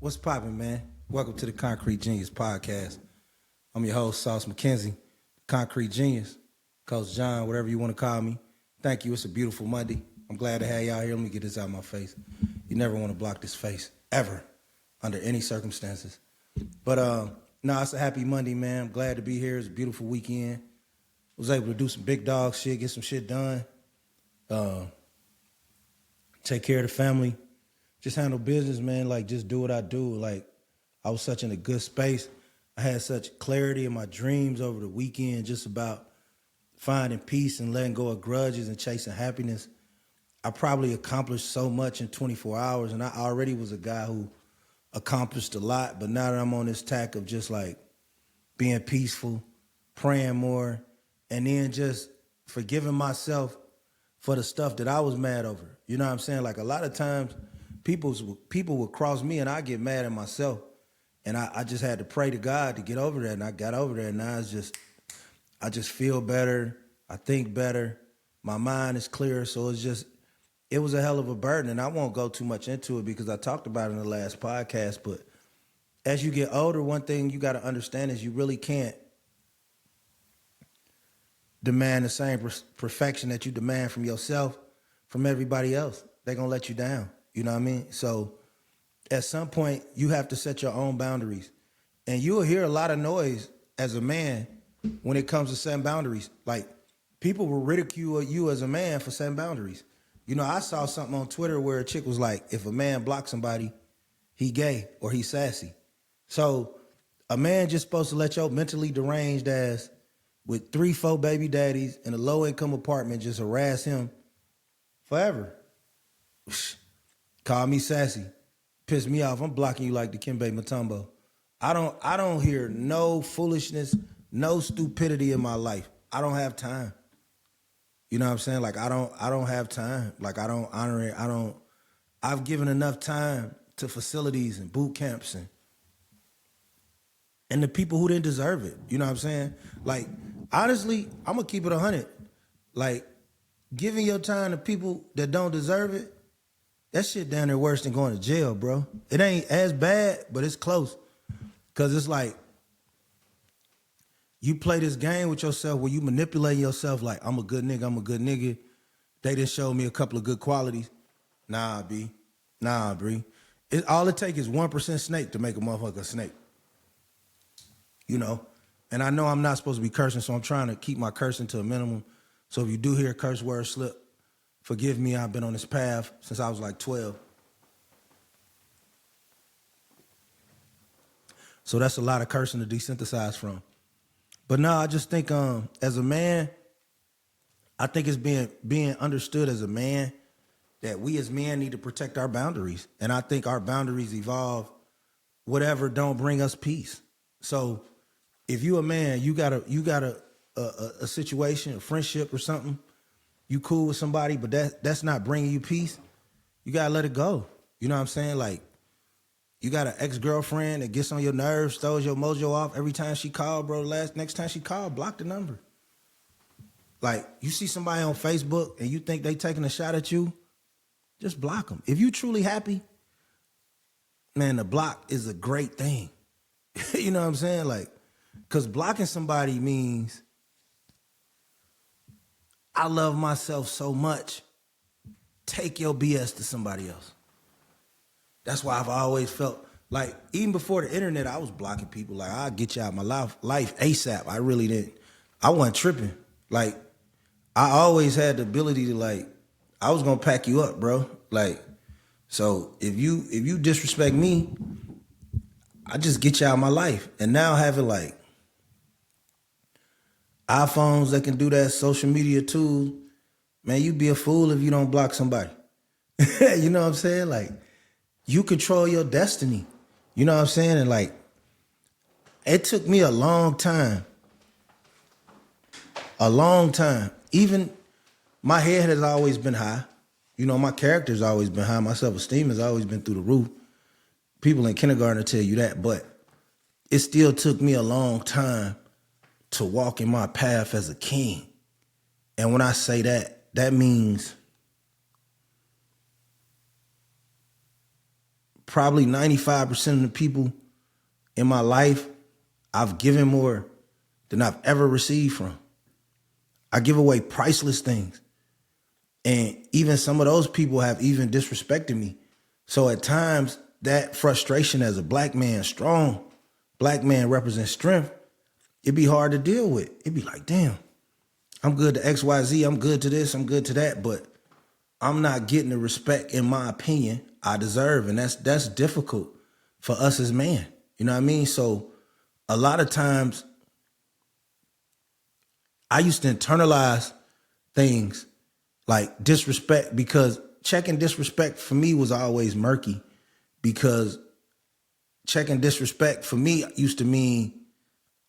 What's poppin', man? Welcome to the Concrete Genius Podcast. I'm your host, Sauce MacKenzie, Concrete Genius, Coach John, whatever you want to call me. Thank you. It's a beautiful Monday. I'm glad to have y'all here. Let me get this out of my face. You never want to block this face, ever, under any circumstances. But, no, it's a happy Monday, man. I'm glad to be here. It's a beautiful weekend. Was able to do some big dog shit, get some shit done, take care of the family, just handle business, man, like just do what I do. Like I was such in a good space. I had such clarity in my dreams over the weekend just about finding peace and letting go of grudges and chasing happiness. I probably accomplished so much in 24 hours, and I already was a guy who accomplished a lot, but now that I'm on this tack of just like being peaceful, praying more, and then just forgiving myself for the stuff that I was mad over. You know what I'm saying? Like a lot of times people would cross me and I get mad at myself. And I just had to pray to God to get over that. And I got over that. And now I just feel better. I think better. My mind is clear. So it was a hell of a burden. And I won't go too much into it because I talked about it in the last podcast. But as you get older, one thing you got to understand is you really can't demand the same perfection that you demand from yourself, from everybody else. They're going to let you down. You know what I mean? So at some point, you have to set your own boundaries. And you'll hear a lot of noise as a man when it comes to setting boundaries. Like, people will ridicule you as a man for setting boundaries. You know, I saw something on Twitter where a chick was like, if a man blocks somebody, he gay or he sassy. So a man just supposed to let your mentally deranged ass with 3-4 baby daddies in a low-income apartment just harass him forever. Call me sassy. Piss me off. I'm blocking you like the Kimbe Mutombo. I don't hear no foolishness, no stupidity in my life. I don't have time. You know what I'm saying? Like I don't have time. Like I don't honor it. I've given enough time to facilities and boot camps and the people who didn't deserve it. You know what I'm saying? Like, honestly, I'm gonna keep it 100. Like, giving your time to people that don't deserve it, that shit down there worse than going to jail, bro. It ain't as bad, but it's close. Cause it's like, you play this game with yourself where you manipulate yourself like, I'm a good nigga. They just showed me a couple of good qualities. Nah, B. Nah, Bree. All it takes is 1% snake to make a motherfucker a snake. You know? And I know I'm not supposed to be cursing, so I'm trying to keep my cursing to a minimum. So if you do hear a curse word slip, forgive me, I've been on this path since I was like 12. So that's a lot of cursing to desynthesize from. But no, I just think as a man, I think it's being understood as a man that we as men need to protect our boundaries. And I think our boundaries evolve whatever don't bring us peace. So if you a man, you got a situation, a friendship or something, you cool with somebody, but that's not bringing you peace, you gotta let it go. You know what I'm saying? Like, you got an ex-girlfriend that gets on your nerves, throws your mojo off every time she called, bro. Next time she called, block the number. Like, you see somebody on Facebook and you think they taking a shot at you, just block them. If you truly happy, man, the block is a great thing. You know what I'm saying? Like, because blocking somebody means I love myself so much. Take your BS to somebody else. That's why I've always felt like, even before the internet, I was blocking people. Like, I'll get you out of my life ASAP. I really didn't. I wasn't tripping. Like, I always had the ability to, like, I was gonna pack you up, bro. Like, so if you disrespect me, I just get you out of my life. And now having like iPhones that can do that, social media tools, man, you be a fool if you don't block somebody. You know what I'm saying? Like, you control your destiny. You know what I'm saying? And like, it took me a long time. Even my head has always been high. You know, my character's always been high. My self-esteem has always been through the roof. People in kindergarten will tell you that, but it still took me a long time to walk in my path as a king. And when I say that, that means probably 95% of the people in my life, I've given more than I've ever received from. I give away priceless things. And even some of those people have even disrespected me. So at times, that frustration as a black man, strong black man represents strength, it'd be hard to deal with. It'd be like, damn, I'm good to XYZ, I'm good to this, I'm good to that, but I'm not getting the respect, in my opinion, I deserve. And that's difficult for us as men. You know what I mean? So a lot of times I used to internalize things like disrespect, because checking disrespect for me was always murky, because checking disrespect for me used to mean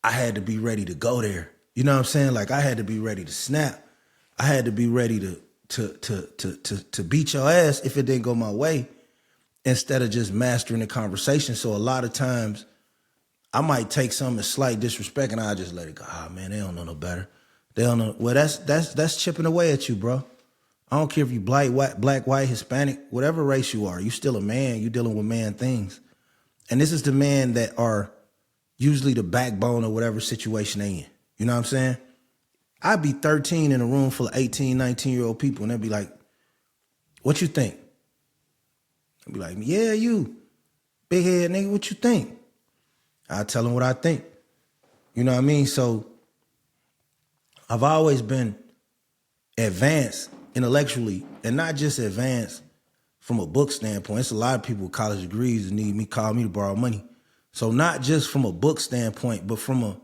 I had to be ready to go there. You know what I'm saying? Like I had to be ready to snap. I had to be ready to beat your ass if it didn't go my way, instead of just mastering the conversation. So a lot of times I might take something as slight disrespect and I just let it go. Ah, man, they don't know no better. They don't know. Well, that's chipping away at you, bro. I don't care if you black, white, Hispanic, whatever race you are. You still a man. You dealing with man things. And this is the men that are usually the backbone of whatever situation they in. You know what I'm saying? I'd be 13 in a room full of 18, 19-year-old people, and they'd be like, what you think? I'd be like, yeah, you, big head nigga, what you think? I tell them what I think. You know what I mean? So I've always been advanced intellectually, and not just advanced from a book standpoint. It's a lot of people with college degrees that need me, call me to borrow money. So not just from a book standpoint, but from a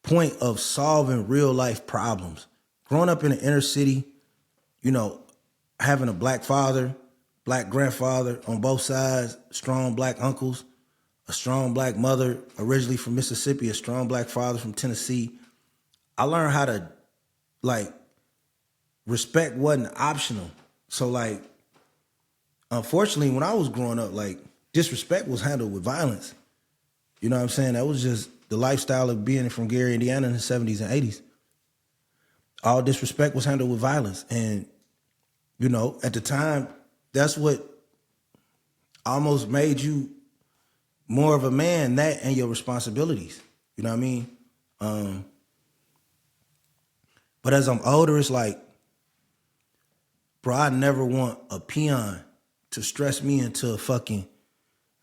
point of solving real life problems. Growing up in the inner city, you know, having a black father, black grandfather on both sides, strong black uncles, a strong black mother originally from Mississippi, a strong black father from Tennessee. I learned how to, like, respect wasn't optional. So, like, unfortunately, when I was growing up, like, disrespect was handled with violence. You know what I'm saying? That was just the lifestyle of being from Gary, Indiana in the 70s and 80s. All disrespect was handled with violence. And, you know, at the time, that's what almost made you more of a man, that and your responsibilities. You know what I mean? But as I'm older, it's like, bro, I never want a peon to stress me into a fucking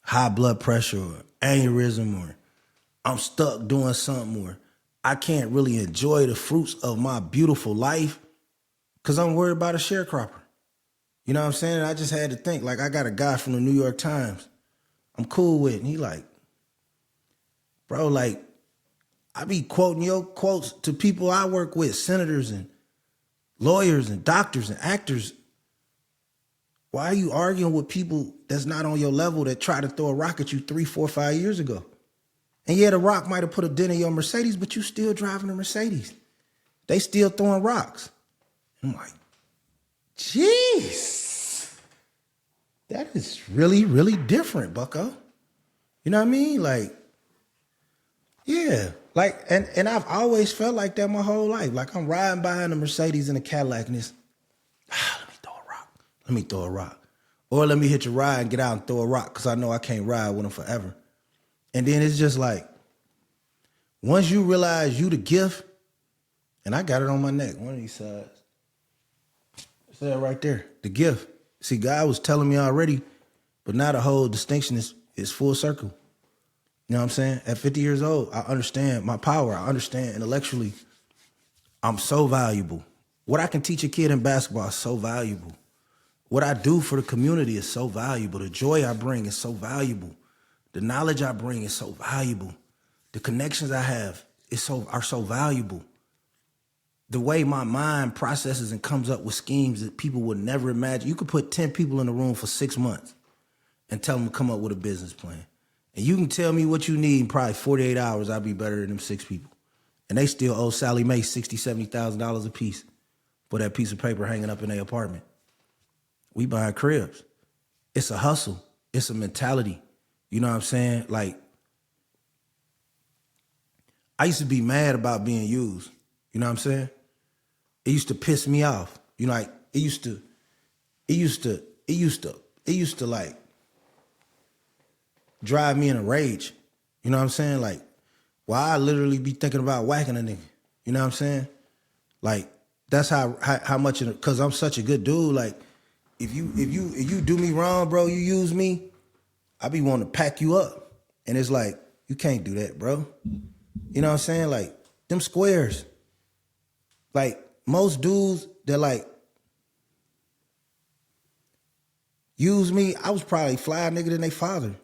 high blood pressure or aneurysm, or I'm stuck doing something, or I can't really enjoy the fruits of my beautiful life because I'm worried about a sharecropper. You know what I'm saying? I just had to think, like, I got a guy from the New York Times I'm cool with, and he like, bro, like, I be quoting your quotes to people I work with, senators and lawyers and doctors and actors. Why are you arguing with people that's not on your level that tried to throw a rock at you 3, 4, 5 years ago? And yeah, the rock might have put a dent in your Mercedes, but you still driving a Mercedes. They still throwing rocks. I'm like, jeez, that is really, really different, bucko. You know what I mean? Like, yeah. Like, and I've always felt like that my whole life. Like, I'm riding behind a Mercedes in a Cadillac and it's, let me throw a rock. Let me throw a rock. Or let me hit your ride and get out and throw a rock because I know I can't ride with them forever. And then it's just like, once you realize you the gift, and I got it on my neck, one of these sides. It's that right there, the gift. See, God was telling me already, but now the whole distinction is full circle. You know what I'm saying? At 50 years old, I understand my power. I understand intellectually I'm so valuable. What I can teach a kid in basketball is so valuable. What I do for the community is so valuable. The joy I bring is so valuable. The knowledge I bring is so valuable. The connections I have are so valuable. The way my mind processes and comes up with schemes that people would never imagine. You could put 10 people in the room for 6 months and tell them to come up with a business plan. And you can tell me what you need in probably 48 hours, I'll be better than them 6 people. And they still owe Sally Mae $60,000, $70,000 a piece for that piece of paper hanging up in their apartment. We buying cribs. It's a hustle. It's a mentality. You know what I'm saying? Like, I used to be mad about being used. You know what I'm saying? It used to piss me off. You know, like, it used to like, drive me in a rage. You know what I'm saying? Like, why I literally be thinking about whacking a nigga. You know what I'm saying? Like, that's how much, because I'm such a good dude. Like, if you do me wrong, bro, you use me, I be wanting to pack you up. And it's like, you can't do that, bro. You know what I'm saying? Like, them squares. Like, most dudes that like use me, I was probably fly nigga than they father.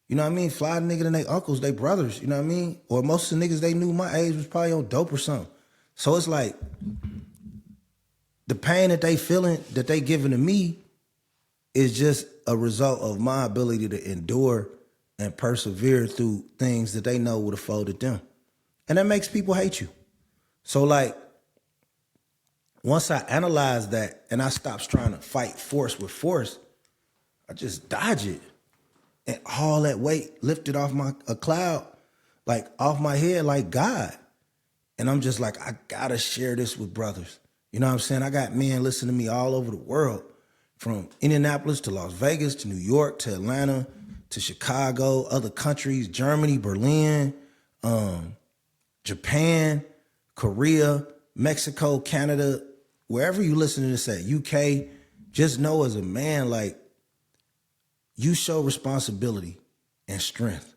You know what I mean? Fly nigga than they uncles, they brothers, you know what I mean? Or most of the niggas they knew my age was probably on dope or something. So it's like, the pain that they feeling, that they giving to me, is just a result of my ability to endure and persevere through things that they know would have folded them. And that makes people hate you. So like, once I analyze that and I stopped trying to fight force with force, I just dodge it. And all that weight lifted off a cloud, like off my head like God. And I'm just like, I gotta share this with brothers. You know what I'm saying? I got men listening to me all over the world, from Indianapolis to Las Vegas to New York to Atlanta to Chicago, other countries, Germany, Berlin, Japan, Korea, Mexico, Canada, wherever you listen to this at, UK, just know as a man, like, you show responsibility and strength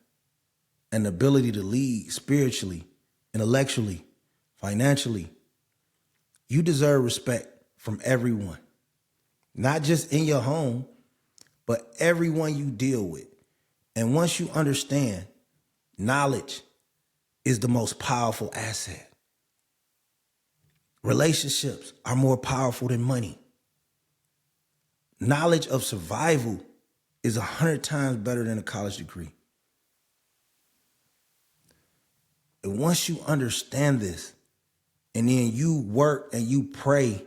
and the ability to lead spiritually, intellectually, financially. You deserve respect from everyone, not just in your home, but everyone you deal with. And once you understand, knowledge is the most powerful asset. Relationships are more powerful than money. Knowledge of survival is 100 times better than a college degree. And once you understand this, and then you work and you pray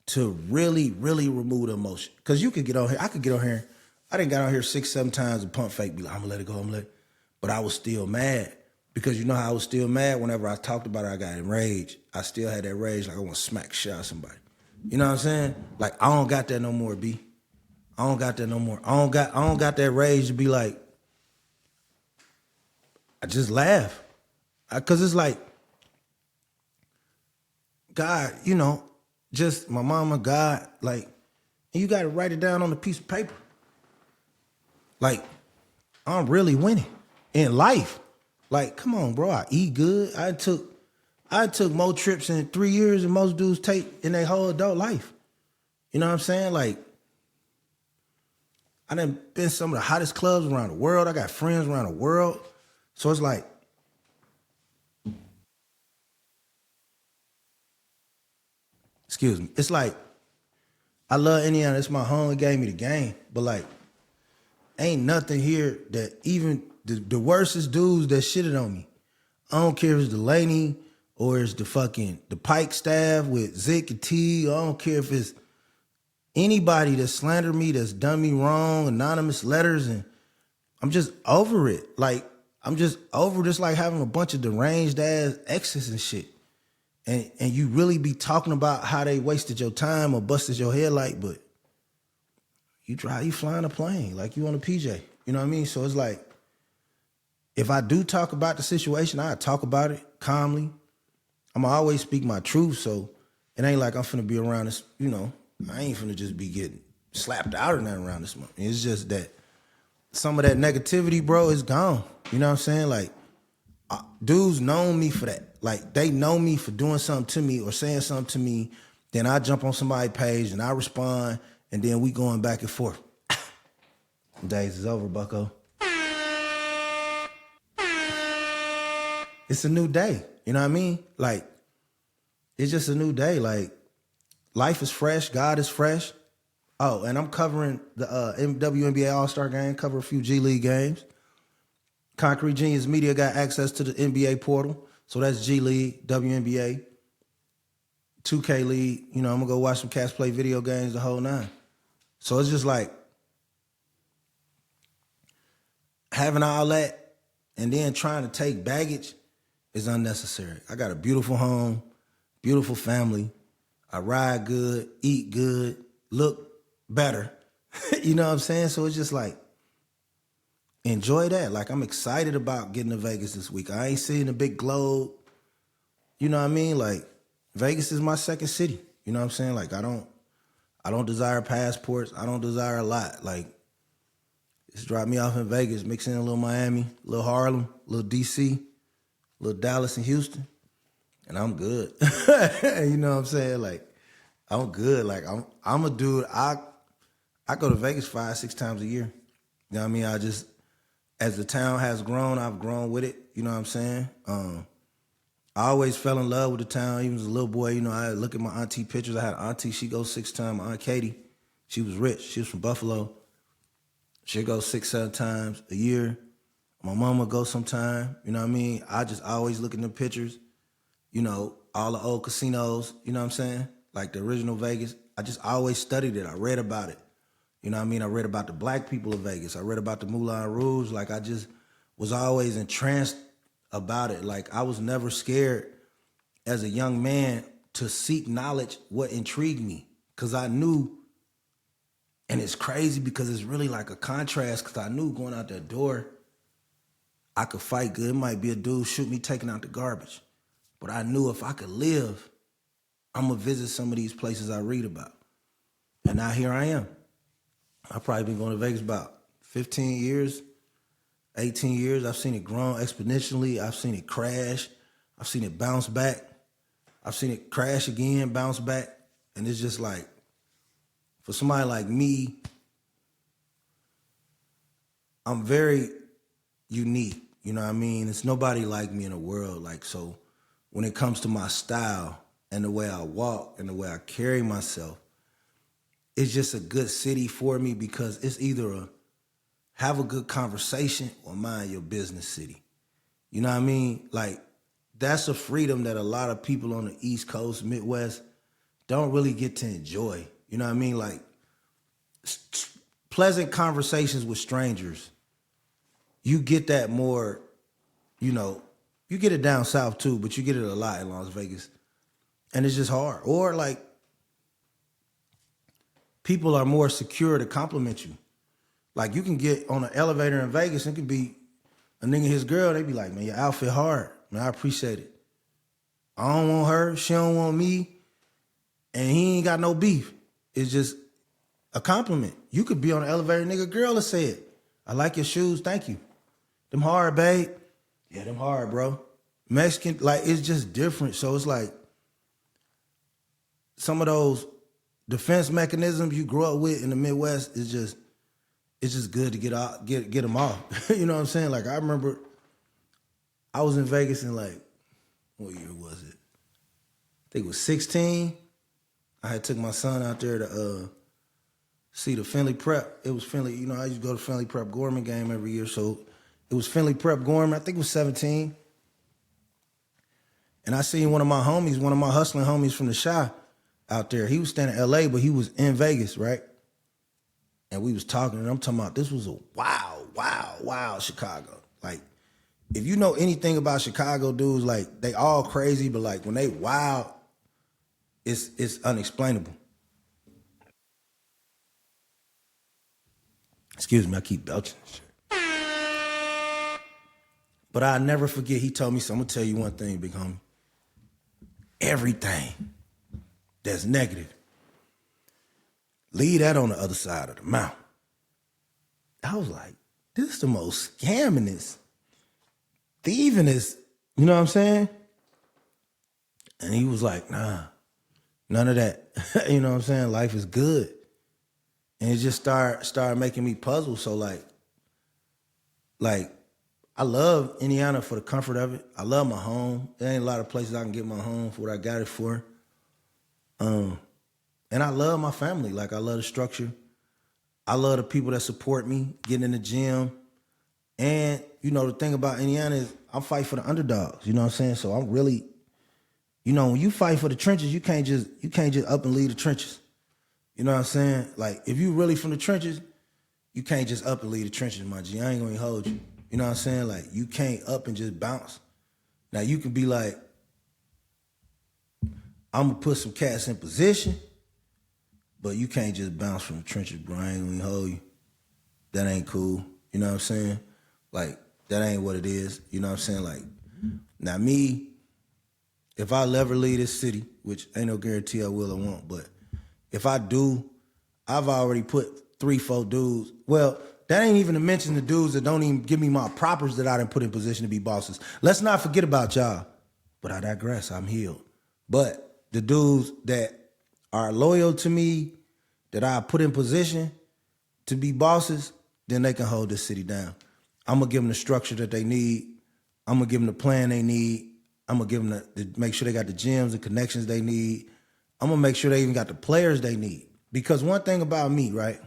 to really, really remove the emotion. Because you could get on here, I could get on here, I done got on here 6, 7 times and pump fake, be like, I'm gonna let it go, I'm gonna let it. But I was still mad. Because you know how I was still mad whenever I talked about it, I got enraged. I still had that rage, like I want to smack shit out of somebody. You know what I'm saying? Like, I don't got that no more, B. I don't got that no more. I don't got that rage to be like, I just laugh. Cause it's like, God, you know, just my mama, God, like, and you gotta write it down on a piece of paper. Like, I'm really winning in life. Like, come on, bro, I eat good. I took more trips in 3 years than most dudes take in their whole adult life. You know what I'm saying? Like, I done been some of the hottest clubs around the world. I got friends around the world. So it's like, excuse me, it's like, I love Indiana. It's my home. It gave me the game. But like, ain't nothing here that even the worstest dudes that shitted on me. I don't care if it's Delaney or it's the Pike staff with Zick and T. I don't care if it's anybody that slandered me, that's done me wrong, anonymous letters, and I'm just over it. Like, I'm just over just like having a bunch of deranged ass exes and shit. And you really be talking about how they wasted your time or busted your headlight, but you flying a plane like you on a PJ. You know what I mean? So it's like, if I do talk about the situation, I talk about it calmly. I'm always speak my truth, so it ain't like I'm finna be around this, you know, I ain't finna just be getting slapped out or nothing around this month. It's just that some of that negativity, bro, is gone. You know what I'm saying? Like, dudes know me for that. Like, they know me for doing something to me or saying something to me. Then I jump on somebody's page and I respond, and then we going back and forth. Days is over, bucko. It's a new day. You know what I mean? Like, it's just a new day. Like, life is fresh. God is fresh. Oh, and I'm covering the WNBA All-Star game, cover a few G League games. Concrete Genius Media got access to the NBA portal. So that's G League, WNBA, 2K League. You know, I'm going to go watch some cats play video games, the whole nine. So it's just like, having all that and then trying to take baggage is unnecessary. I got a beautiful home, beautiful family. I ride good, eat good, look better. You know what I'm saying? So it's just like, enjoy that. Like, I'm excited about getting to Vegas this week. I ain't seeing the big globe. You know what I mean? Like, Vegas is my second city. You know what I'm saying? Like, I don't desire passports. I don't desire a lot. Like, just drop me off in Vegas, mix in a little Miami, a little Harlem, a little DC, a little Dallas and Houston, and I'm good. You know what I'm saying? Like, I'm good. Like, I'm a dude. I go to Vegas 5-6 times a year. You know what I mean? As the town has grown, I've grown with it. You know what I'm saying? I always fell in love with the town. Even as a little boy, you know, I look at my auntie pictures. I had an auntie, she goes 6 times. My Aunt Katie, she was rich. She was from Buffalo. She goes 6-7 times a year. My mama goes sometime. You know what I mean? I just always look at the pictures. You know, all the old casinos, you know what I'm saying? Like the original Vegas. I just always studied it. I read about it. You know what I mean? I read about the black people of Vegas. I read about the Moulin Rouge. Like, I just was always entranced about it. Like, I was never scared as a young man to seek knowledge what intrigued me. Because I knew, and it's crazy because it's really like a contrast, because I knew going out that door, I could fight good. It might be a dude shoot me taking out the garbage. But I knew if I could live, I'm going to visit some of these places I read about. And now here I am. I've probably been going to Vegas about 15 years, 18 years. I've seen it grow exponentially. I've seen it crash. I've seen it bounce back. I've seen it crash again, bounce back. And it's just like, for somebody like me, I'm very unique. You know what I mean? It's nobody like me in the world. Like, so when it comes to my style and the way I walk and the way I carry myself, it's just a good city for me because it's either a have a good conversation or mind your business city. You know what I mean? Like, that's a freedom that a lot of people on the East Coast, Midwest, don't really get to enjoy. You know what I mean? Like, pleasant conversations with strangers. You get that more, you know, you get it down south too, but you get it a lot in Las Vegas. And it's just hard. Or like, people are more secure to compliment you. Like, you can get on an elevator in Vegas, and it could be a nigga and his girl, they be like, man, your outfit hard. Man, I appreciate it. I don't want her, she don't want me, and he ain't got no beef. It's just a compliment. You could be on an elevator, nigga, girl will say it. I like your shoes, thank you. Them hard, babe. Yeah, them hard, bro. Mexican, like, it's just different. So it's like some of those defense mechanisms you grew up with in the Midwest is just, it's just good to get them off. You know what I'm saying? Like, I remember I was in Vegas in, like, what year was it? I think it was 16. I had took my son out there to see the Finley Prep. It was Finley, you know, I used to go to Finley Prep Gorman game every year. So it was Finley Prep Gorman. I think it was 17. And I seen one of my hustling homies from the Chi out there. He was staying in LA, but he was in Vegas, right? And we was talking, and I'm talking about this was a wild Chicago. Like, if you know anything about Chicago dudes, like, they all crazy, but like when they wild, it's unexplainable. Excuse me, I keep belching and shit. But I'll never forget, he told me, so I'm gonna tell you one thing, big homie. Everything that's negative, leave that on the other side of the mountain. I was like, this is the most scammingest, thievingest, you know what I'm saying? And he was like, nah, none of that. You know what I'm saying? Life is good. And it just started making me puzzle. So like, I love Indiana for the comfort of it. I love my home. There ain't a lot of places I can get my home for what I got it for. And I love my family. Like, I love the structure. I love the people that support me, getting in the gym. And, you know, the thing about Indiana is I'm fighting for the underdogs. You know what I'm saying? So I'm really, you know, when you fight for the trenches, you can't just up and leave the trenches. You know what I'm saying? Like, if you really from the trenches, you can't just up and leave the trenches, my G. I ain't gonna hold you. You know what I'm saying? Like, you can't up and just bounce. Now, you can be like, I'm gonna put some cats in position, but you can't just bounce from the trenches, bro. I ain't gonna hold you. That ain't cool. You know what I'm saying? Like, that ain't what it is. You know what I'm saying? Like, now me, if I ever leave this city, which ain't no guarantee I will or won't, but if I do, I've already put 3-4 dudes. Well, that ain't even to mention the dudes that don't even give me my propers that I done put in position to be bosses. Let's not forget about y'all. But I digress, I'm healed. But the dudes that are loyal to me, that I put in position to be bosses, then they can hold this city down. I'm gonna give them the structure that they need. I'm gonna give them the plan they need. I'm gonna give them the make sure they got the gyms, the connections they need. I'm gonna make sure they even got the players they need. Because one thing about me, right?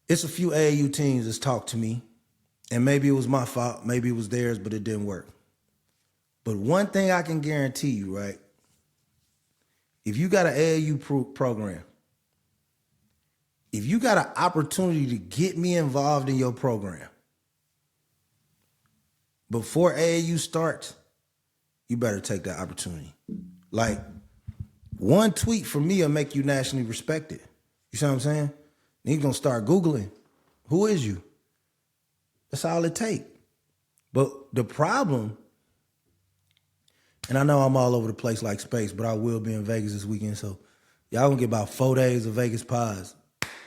It's a few AAU teams that's talked to me, and maybe it was my fault, maybe it was theirs, but it didn't work. But one thing I can guarantee you, right? If you got an AAU program, if you got an opportunity to get me involved in your program, before AAU starts, you better take that opportunity. Like, one tweet from me will make you nationally respected. You see what I'm saying? Then you're going to start Googling, who is you? That's all it takes. But the problem, and I know I'm all over the place like space, but I will be in Vegas this weekend, so y'all gonna get about 4 days of Vegas pods.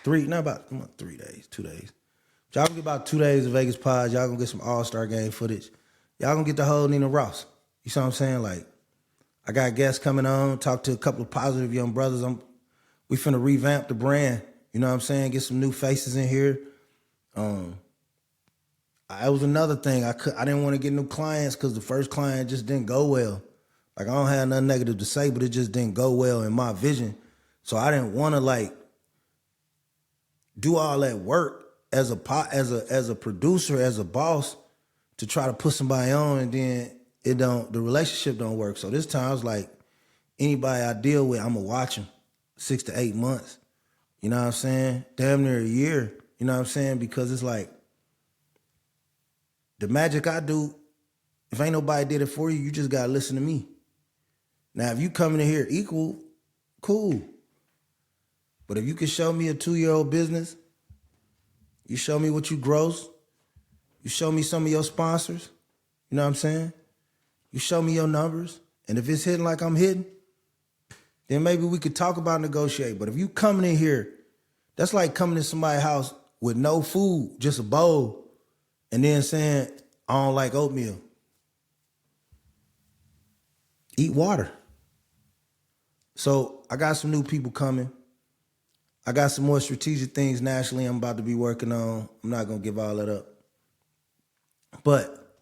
3 days, 2 days. Y'all gonna get about 2 days of Vegas pods. Y'all gonna get some All-Star game footage. Y'all gonna get the whole Nina Ross. You see what I'm saying? Like, I got guests coming on, talk to a couple of positive young brothers. We finna revamp the brand. You know what I'm saying? Get some new faces in here. It was another thing. I didn't want to get new clients because the first client just didn't go well. Like, I don't have nothing negative to say, but it just didn't go well in my vision. So I didn't want to like do all that work as a producer, as a boss, to try to put somebody on, and then the relationship don't work. So this time I was like, anybody I deal with, I'm gonna watch them 6 to 8 months. You know what I'm saying? Damn near a year. You know what I'm saying? Because it's like, the magic I do, if ain't nobody did it for you, you just gotta listen to me. Now, if you coming in here equal, cool. But if you can show me a 2-year-old business, you show me what you gross, you show me some of your sponsors, you know what I'm saying? You show me your numbers, and if it's hitting like I'm hitting, then maybe we could talk about negotiate. But if you coming in here, that's like coming to somebody's house with no food, just a bowl, and then saying, I don't like oatmeal. Eat water. So I got some new people coming. I got some more strategic things nationally I'm about to be working on. I'm not going to give all that up. But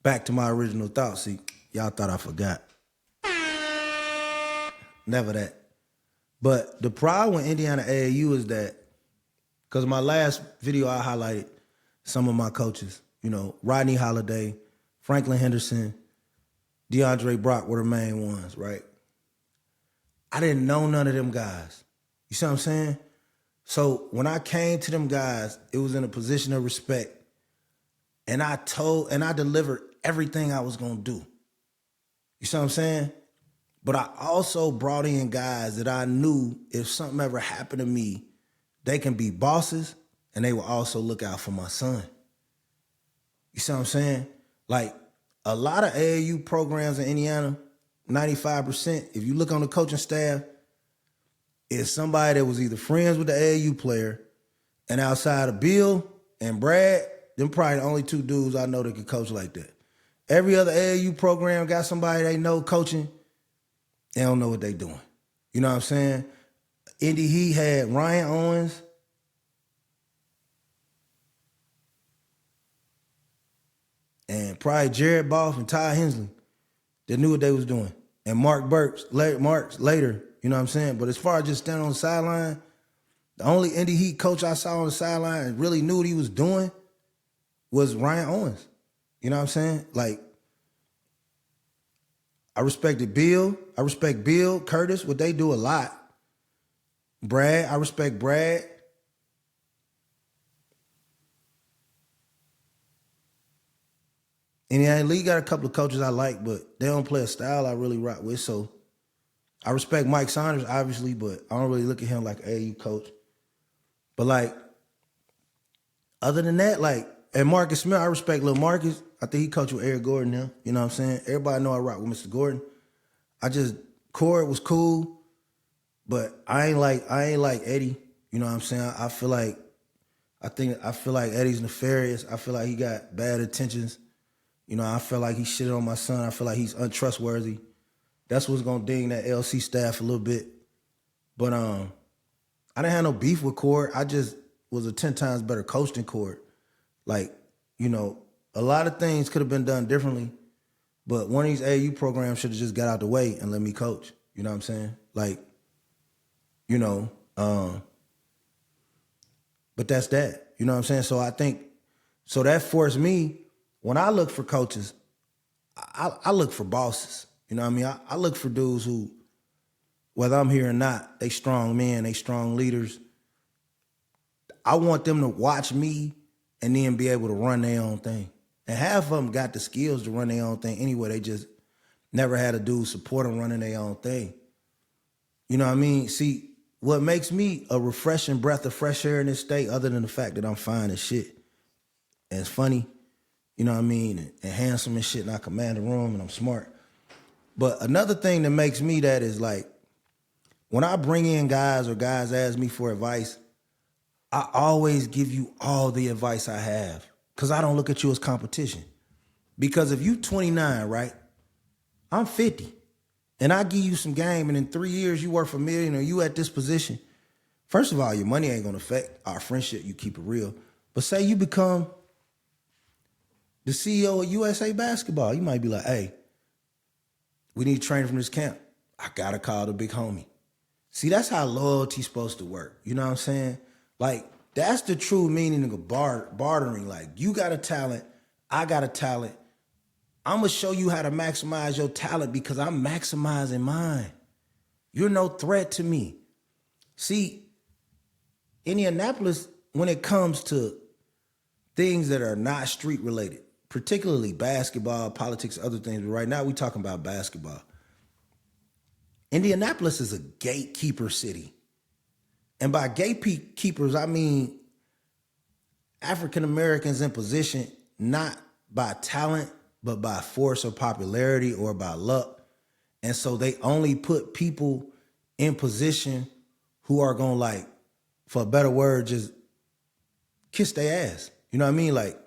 back to my original thought. See, y'all thought I forgot. Never that. But the problem with Indiana AAU is that, because my last video I highlighted some of my coaches, you know, Rodney Holiday, Franklin Henderson, DeAndre Brock were the main ones, right? I didn't know none of them guys. You see what I'm saying? So when I came to them guys, it was in a position of respect. And I delivered everything I was gonna do. You see what I'm saying? But I also brought in guys that I knew if something ever happened to me, they can be bosses, and they will also look out for my son. You see what I'm saying? Like, a lot of AAU programs in Indiana, 95%, if you look on the coaching staff, is somebody that was either friends with the AAU player, and outside of Bill and Brad, them probably the only 2 dudes I know that can coach like that. Every other AAU program got somebody they know coaching. They don't know what they doing. You know what I'm saying? Indy Heat had Ryan Owens, and probably Jared Boff and Ty Hensley that knew what they was doing. And Mark Burks later, you know what I'm saying? But as far as just standing on the sideline, the only Indy Heat coach I saw on the sideline and really knew what he was doing was Ryan Owens. You know what I'm saying? Like, I respected Bill. I respect Bill, Curtis, what they do a lot. Brad, I respect Brad. Indiana League got a couple of coaches I like, but they don't play a style I really rock with. So I respect Mike Saunders, obviously, but I don't really look at him like an AAU coach. But like, other than that, like, and Marcus Smith, I respect little Marcus. I think he coached with Eric Gordon now. You know what I'm saying? Everybody know I rock with Mr. Gordon. Cord was cool, but I ain't like Eddie. You know what I'm saying? I feel like Eddie's nefarious. I feel like he got bad intentions. You know, I feel like he shitted on my son. I feel like he's untrustworthy. That's what's gonna ding that LC staff a little bit. But I didn't have no beef with Cord. I just was a 10 times better coach than Cord. Like, you know, a lot of things could have been done differently, but one of these AAU programs should have just got out the way and let me coach. You know what I'm saying? Like, you know, but that's that. You know what I'm saying? So I think, so that forced me, when I look for coaches, I look for bosses. You know what I mean? I look for dudes who, whether I'm here or not, they strong men, they strong leaders. I want them to watch me and then be able to run their own thing. And half of them got the skills to run their own thing anyway. They just never had a dude support them running their own thing. You know what I mean? See, what makes me a refreshing breath of fresh air in this state, other than the fact that I'm fine as shit and it's funny, you know what I mean, and handsome and shit, and I command the room and I'm smart. But another thing that makes me that is like, when I bring in guys or guys ask me for advice, I always give you all the advice I have, because I don't look at you as competition. Because if you 29, right, I'm 50, and I give you some game, and in 3 years you worth $1 million or you at this position, first of all, your money ain't gonna affect our friendship, you keep it real. But say you become the CEO of USA Basketball, you might be like, hey, we need training from this camp. I gotta call the big homie. See, that's how loyalty's supposed to work. You know what I'm saying? Like, that's the true meaning of bartering. Like, you got a talent, I got a talent. I'm gonna show you how to maximize your talent because I'm maximizing mine. You're no threat to me. See, Indianapolis, when it comes to things that are not street related, particularly basketball, politics, other things, but right now we talking about basketball. Indianapolis is a gatekeeper city. And by gatekeepers, I mean African Americans in position, not by talent, but by force or popularity or by luck. And so they only put people in position who are gonna, like, for a better word, just kiss their ass. You know what I mean? Like,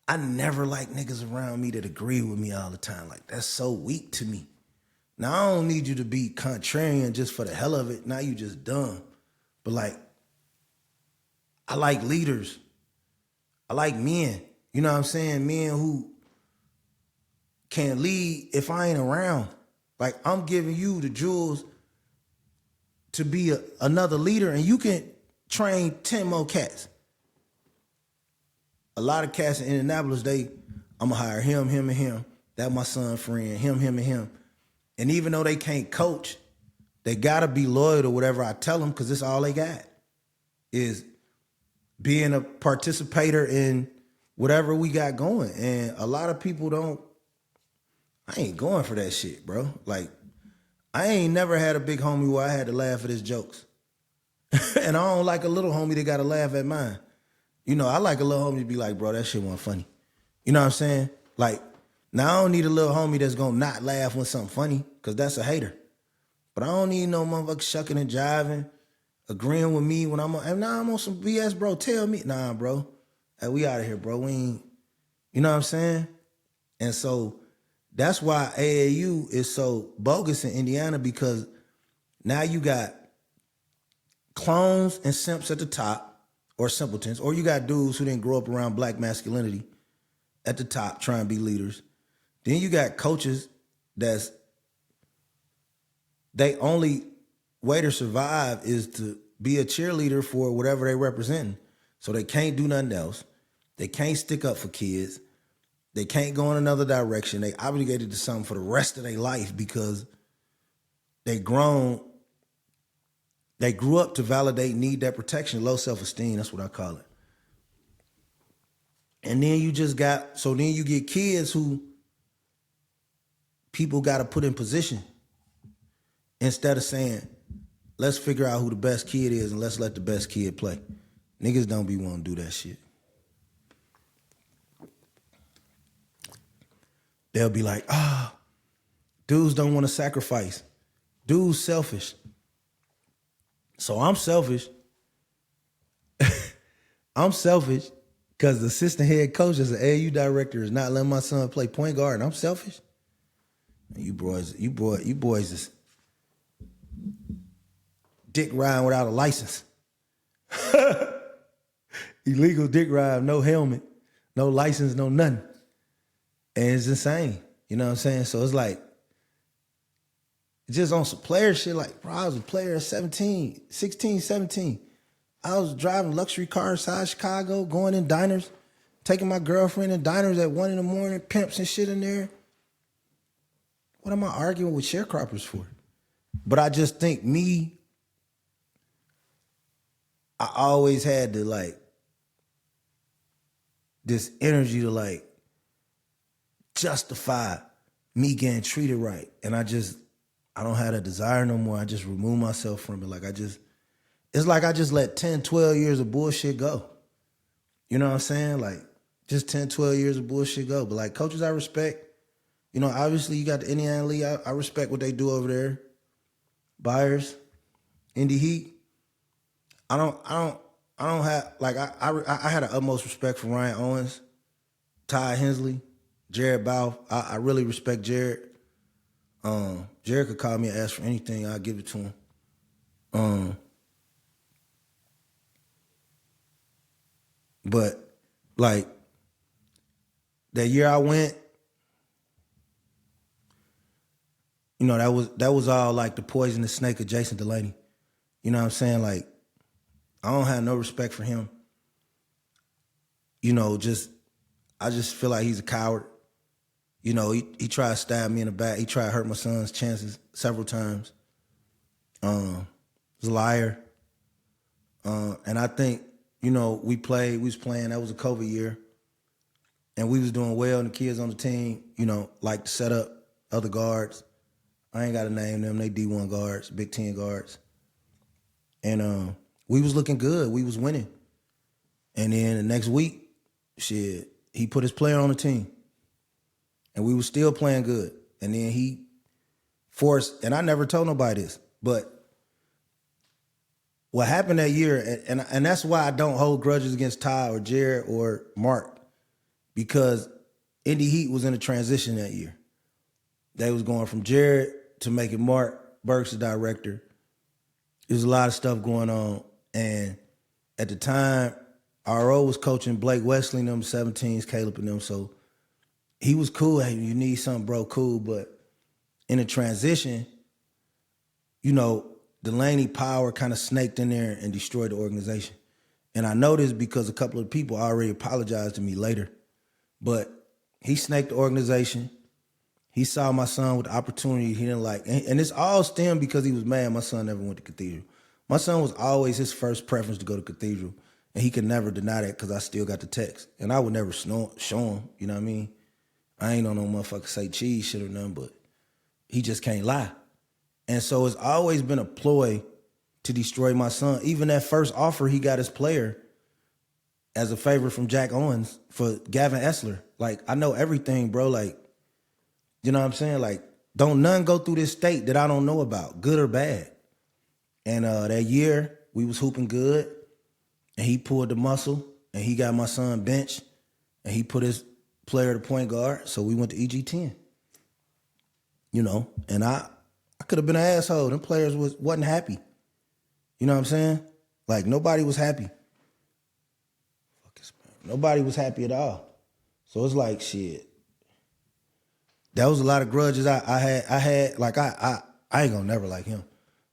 I never like niggas around me that agree with me all the time. Like, that's so weak to me. Now, I don't need you to be contrarian just for the hell of it. Now you just dumb. But, like, I like leaders. I like men. You know what I'm saying? Men who can lead if I ain't around. Like, I'm giving you the jewels to be another leader, and you can train 10 more cats. A lot of cats in Indianapolis, I'm gonna hire him, him, and him. That's my son's friend, him, and him. And even though they can't coach, they gotta be loyal to whatever I tell them, because it's all they got is being a participator in whatever we got going. And a lot of people I ain't going for that shit, bro. Like, I ain't never had a big homie where I had to laugh at his jokes. And I don't like a little homie that gotta laugh at mine. You know, I like a little homie to be like, bro, that shit wasn't funny. You know what I'm saying? Like, now I don't need a little homie that's gonna not laugh when something funny, because that's a hater. But I don't need no motherfucker shucking and jiving, agreeing with me when I'm on some BS, bro. Tell me. Nah, bro. Hey, we out of here, bro. We ain't, you know what I'm saying? And so that's why AAU is so bogus in Indiana, because now you got clones and simps at the top, or simpletons, or you got dudes who didn't grow up around black masculinity at the top trying to be leaders. Then you got coaches they only way to survive is to be a cheerleader for whatever they represent. So they can't do nothing else. They can't stick up for kids. They can't go in another direction. They obligated to something for the rest of their life because they grew up to validate, need that protection, low self-esteem. That's what I call it. And then you get kids who people got to put in position instead of saying, let's figure out who the best kid is and let's let the best kid play. Niggas don't be wanting to do that shit. they'll be like, dudes don't want to sacrifice. Dude's selfish. So I'm selfish. I'm selfish because the assistant head coach as an AAU director is not letting my son play point guard, and I'm selfish. And you boys is dick riding without a license. Illegal dick ride, no helmet, no license, no nothing. And it's insane. You know what I'm saying? So it's like, just on some player shit, like, bro, I was a player at 16, 17. I was driving luxury cars inside Chicago, going in diners, taking my girlfriend in diners at 1 a.m, pimps and shit in there. What am I arguing with sharecroppers for? But I just think I always had to, like, this energy to, like, justify me getting treated right. And I don't have that desire no more. I just remove myself from it. Like, it's like I just let 10, 12 years of bullshit go. You know what I'm saying? Like, just 10, 12 years of bullshit go. But, like, coaches I respect, you know, obviously you got the Indiana League. I respect what they do over there. Buyers, Indy Heat. I don't have, like, I had the utmost respect for Ryan Owens, Ty Hensley, Jared Bow. I really respect Jared. Jared could call me and ask for anything. I'll give it to him. But, like, that year I went, you know, that was all like the poisonous snake of Jason Delaney. You know what I'm saying? Like, I don't have no respect for him. You know, I just feel like he's a coward. You know, he tried to stab me in the back. He tried to hurt my son's chances several times. He's a liar. And I think, you know, we was playing, that was a COVID year. And we was doing well, and the kids on the team, you know, like to set up other guards. I ain't got to name them. They D1 guards, Big Ten guards. And we was looking good. We was winning. And then the next week, shit, he put his player on the team. And we was still playing good. And then he forced, and I never told nobody this, but what happened that year, and that's why I don't hold grudges against Ty or Jared or Mark, because Indy Heat was in a transition that year. They was going from Jared to making Mark Burks the director. There was a lot of stuff going on. And at the time, RO was coaching Blake Wesley and them, 17s, Caleb and them. So he was cool. Hey, you need something, bro, cool. But in a transition, you know, Delaney power kind of snaked in there and destroyed the organization. And I know this because a couple of people already apologized to me later. But he snaked the organization. He saw my son with the opportunity he didn't like. And it's all stemmed because he was mad my son never went to Cathedral. My son was always his first preference to go to Cathedral. And he could never deny that because I still got the text. And I would never show him, you know what I mean? I ain't on no motherfucker say cheese shit or nothing, but he just can't lie. And so it's always been a ploy to destroy my son. Even that first offer he got his player as a favor from Jack Owens for Gavin Essler. Like, I know everything, bro. Like, you know what I'm saying? Like, don't none go through this state that I don't know about, good or bad. And that year, we was hooping good, and he pulled the muscle, and he got my son benched, and he put his player to point guard, so we went to EG10. You know, and I could have been an asshole. Them players wasn't happy. You know what I'm saying? Like, nobody was happy. Nobody was happy at all. So it's like, shit. That was a lot of grudges I had. Like, I ain't gonna never like him.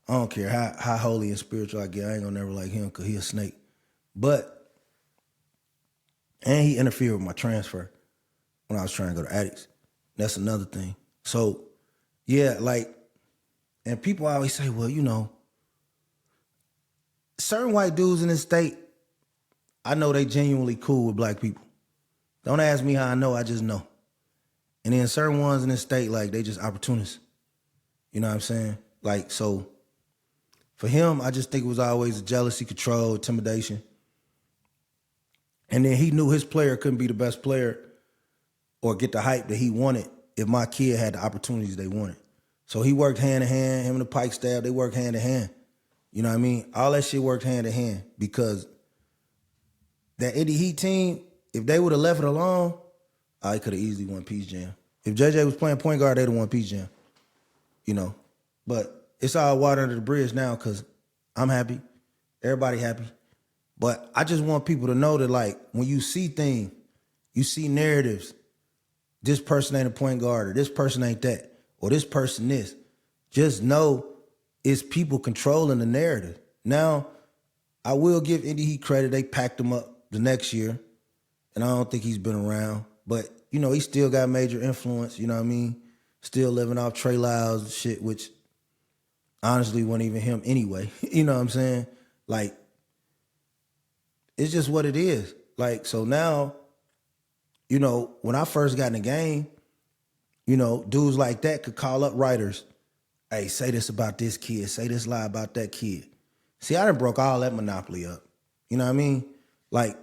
I don't care how holy and spiritual I get. I ain't gonna never like him because he a snake. But, and he interfered with my transfer when I was trying to go to Addicts. That's another thing. So, yeah, like, and people always say, well, you know, certain white dudes in this state, I know they genuinely cool with black people. Don't ask me how I know, I just know. And then certain ones in this state, like, they just opportunists. You know what I'm saying? Like, so for him, I just think it was always jealousy, control, intimidation. And then he knew his player couldn't be the best player or get the hype that he wanted if my kid had the opportunities they wanted. So he worked hand in hand, him and the Pike staff, they worked hand in hand. You know what I mean? All that shit worked hand in hand because that Indy Heat team, if they would have left it alone, I could have easily won Peace Jam. If JJ was playing point guard, they'd have won Peace Jam. You know? But it's all water under the bridge now because I'm happy. Everybody happy. But I just want people to know that, like, when you see things, you see narratives, this person ain't a point guard, or this person ain't that, or this person this. Just know it's people controlling the narrative. Now, I will give Indy Heat credit. They packed him up the next year, and I don't think he's been around. But, you know, he still got major influence, you know what I mean? Still living off Trey Lyles and shit, which honestly wasn't even him anyway. You know what I'm saying? Like, it's just what it is. Like, so now, you know, when I first got in the game, you know, dudes like that could call up writers. Hey, say this about this kid. Say this lie about that kid. See, I done broke all that monopoly up. You know what I mean? Like,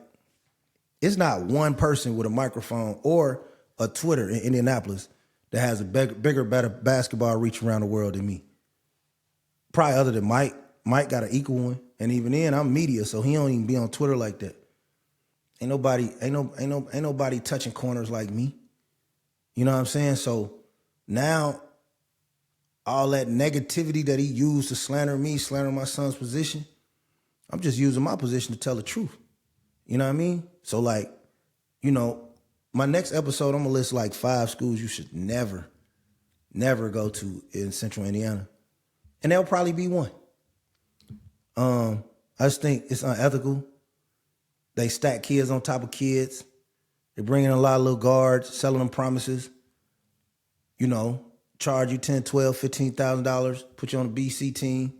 it's not one person with a microphone or a Twitter in Indianapolis that has a bigger, better basketball reach around the world than me. Probably other than Mike. Mike got an equal one. And even then, I'm media, so he don't even be on Twitter like that. Ain't nobody touching corners like me. You know what I'm saying? So now, all that negativity that he used to slander me, slander my son's position, I'm just using my position to tell the truth. You know what I mean? So, like, you know, my next episode, I'm going to list like 5 schools you should never go to in Central Indiana. And there'll probably be one. I just think it's unethical. They stack kids on top of kids. They're bringing a lot of little guards, selling them promises. You know, charge you $10,000, $12,000, $15,000, put you on a BC team.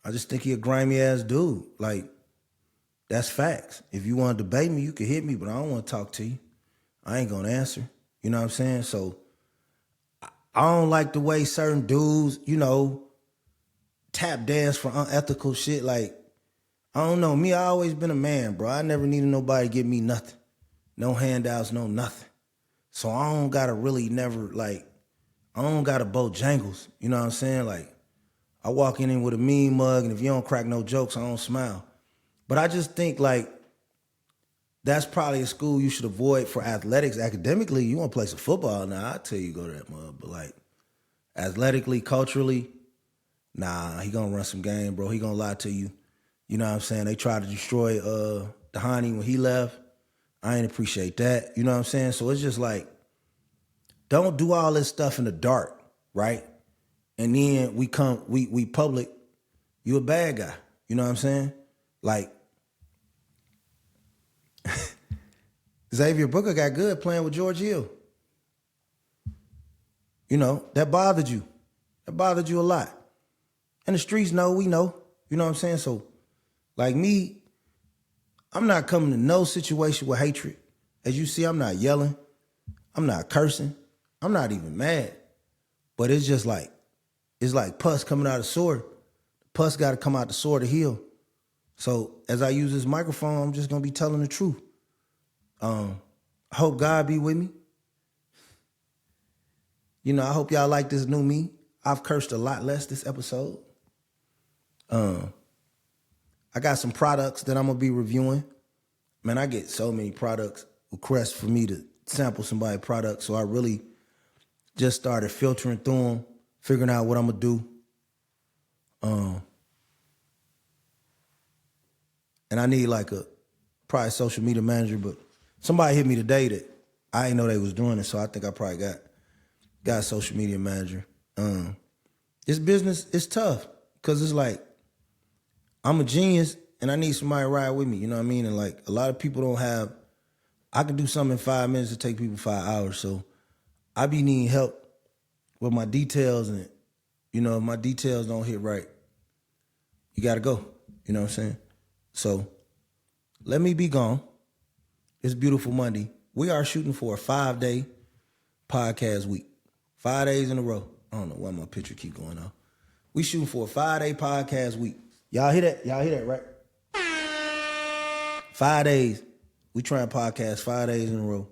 I just think he a grimy ass dude. Like, that's facts. If you want to debate me, you can hit me, but I don't want to talk to you. I ain't gonna answer. You know what I'm saying? So I don't like the way certain dudes, you know, tap dance for unethical shit. Like, I don't know. Me, I always been a man, bro. I never needed nobody to give me nothing. No handouts, no nothing. So I don't gotta really never, like, I don't gotta Bojangles. You know what I'm saying? Like, I walk in with a mean mug, and if you don't crack no jokes, I don't smile. But I just think, like, that's probably a school you should avoid for athletics. Academically, you want to play some football, nah, I tell you go to that mug. But, like, athletically, culturally, nah, he gonna run some game, bro. He gonna lie to you. You know what I'm saying? They tried to destroy Dhani when he left. I ain't appreciate that. You know what I'm saying? So it's just like, don't do all this stuff in the dark, right? And then we public, you a bad guy. You know what I'm saying? Like, Xavier Booker got good playing with George Hill. You know, that bothered you. That bothered you a lot. And the streets know, we know. You know what I'm saying? So, like me, I'm not coming to no situation with hatred. As you see, I'm not yelling. I'm not cursing. I'm not even mad. But it's just like, it's like pus coming out of the sword. Pus got to come out the sword to heal. So as I use this microphone, I'm just going to be telling the truth. I hope God be with me. You know, I hope y'all like this new me. I've cursed a lot less this episode. I got some products that I'm going to be reviewing. Man, I get so many products requests for me to sample somebody's product. So I really just started filtering through them, figuring out what I'm going to do. And I need like probably social media manager, but somebody hit me today that I didn't know they was doing it. So I think I probably got a social media manager. This business is tough because it's like, I'm a genius and I need somebody to ride with me. You know what I mean? And like a lot of people don't have, I can do something in 5 minutes to take people 5 hours. So I be needing help with my details, and you know, if my details don't hit right, you gotta go. You know what I'm saying? So let me be gone. It's Beautiful Monday. We are shooting for a 5-day podcast week. 5 days in a row. I don't know why my picture keep going off. We shooting for a 5-day podcast week. Y'all hear that? Y'all hear that, right? 5 days. We try and podcast 5 days in a row.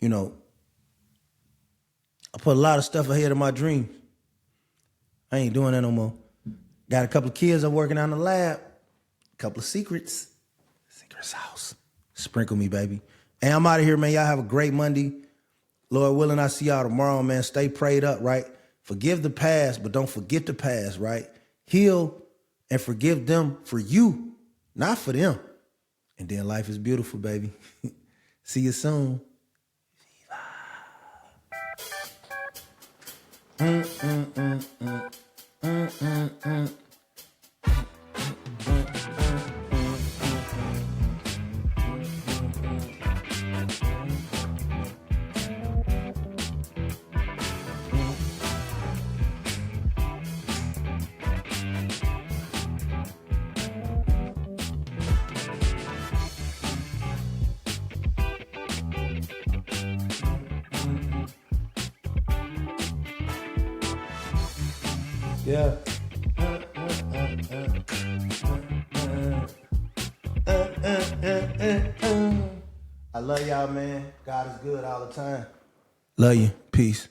You know, I put a lot of stuff ahead of my dreams. I ain't doing that no more. Got a couple of kids I'm working on in the lab. A couple of secrets. Secret sauce. Sprinkle me, baby. And I'm out of here, man. Y'all have a great Monday. Lord willing, I see y'all tomorrow, man. Stay prayed up, right? Forgive the past, but don't forget the past, right? Heal and forgive them for you, not for them. And then life is beautiful, baby. See you soon. Yeah. I love y'all, man. God is good all the time. Love you. Peace.